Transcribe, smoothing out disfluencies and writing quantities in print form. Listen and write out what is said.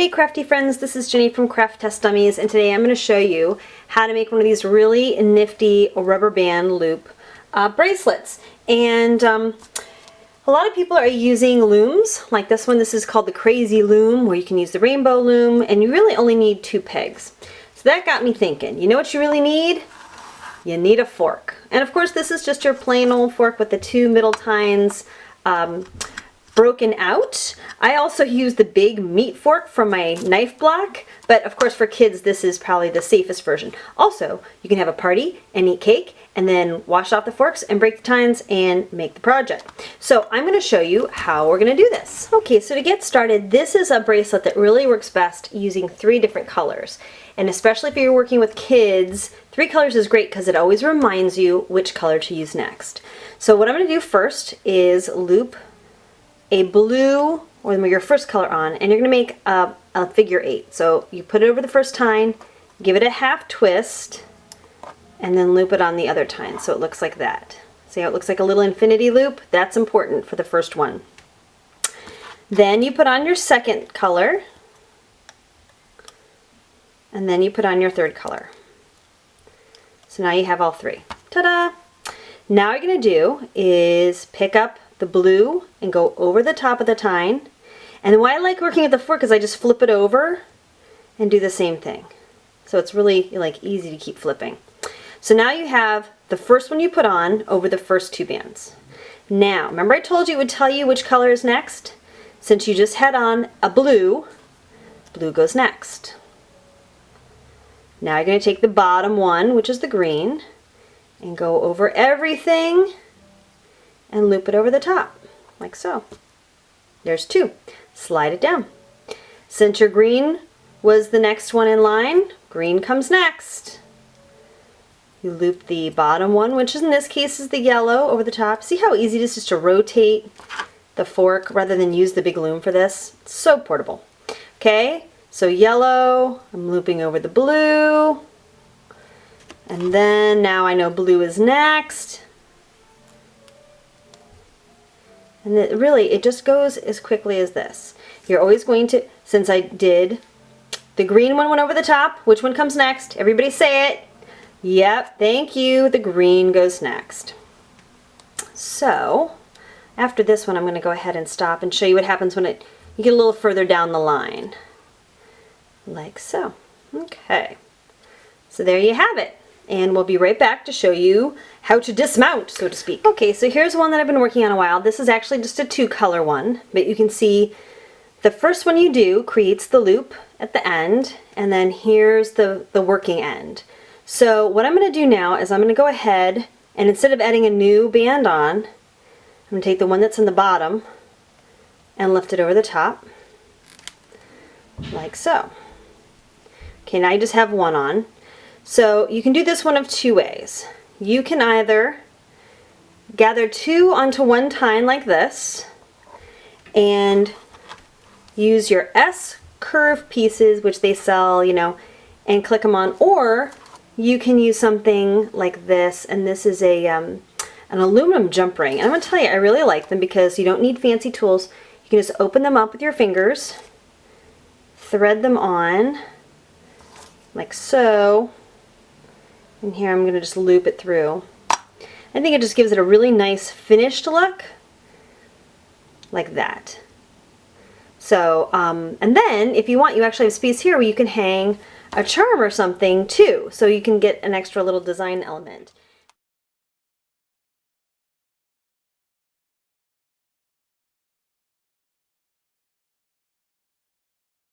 Hey crafty friends, this is Jenny from Craft Test Dummies, and today I'm going to show you how to make one of these really nifty rubber band loop bracelets. And a lot of people are using looms like this one. This is called the Crazy Loom, where you can use the rainbow loom, and you really only need 2 pegs. So that got me thinking, you know what you really need? You need a fork. And of course this is just your plain old fork with the 2 middle tines broken out. I also use the big meat fork from my knife block, but of course for kids this is probably the safest version. Also, you can have a party and eat cake and then wash off the forks and break the tines and make the project. So I'm going to show you how we're going to do this. Okay, so to get started, this is a bracelet that really works best using 3 different colors. And especially if you're working with kids, 3 colors is great because it always reminds you which color to use next. So what I'm going to do first is loop a blue, or your first color on, and you're going to make a figure 8. So you put it over the first tine, give it a half twist, and then loop it on the other tine so it looks like that. See how it looks like a little infinity loop? That's important for the first one. Then you put on your second color, and then you put on your third color. So now you have all 3. Ta-da! Now what you're going to do is pick up the blue and go over the top of the tine. And why I like working with the fork is I just flip it over and do the same thing. So it's really like easy to keep flipping. So now you have the first one you put on over the first 2 bands. Now, remember I told you it would tell you which color is next? Since you just had on a blue, blue goes next. Now you're going to take the bottom one, which is the green, and go over everything and loop it over the top, like so. There's 2. Slide it down. Since your green was the next one in line, green comes next. You loop the bottom one, which in this case is the yellow, over the top. See how easy it is just to rotate the fork rather than use the big loom for this? It's so portable. Okay, so yellow, I'm looping over the blue, and then now I know blue is next. And it just goes as quickly as this. You're always going to, since I did, the green one went over the top. Which one comes next? Everybody say it. Yep, thank you. The green goes next. So, after this one, I'm going to go ahead and stop and show you what happens when you get a little further down the line. Like so. Okay. So there you have it. And we'll be right back to show you how to dismount, so to speak. Okay, so here's one that I've been working on a while. This is actually just a 2-color one, but you can see the first one you do creates the loop at the end, and then here's the working end. So what I'm going to do now is I'm going to go ahead, and instead of adding a new band on, I'm going to take the one that's in the bottom and lift it over the top, like so. Okay, now you just have one on. So you can do this one of 2 ways. You can either gather 2 onto one tine like this and use your S curve pieces, which they sell, you know, and click them on, or you can use something like this, and this is an aluminum jump ring. And I'm going to tell you, I really like them because you don't need fancy tools. You can just open them up with your fingers, thread them on like so. And here I'm going to just loop it through. I think it just gives it a really nice finished look, like that. So, and then if you want, you actually have space here where you can hang a charm or something too, so you can get an extra little design element.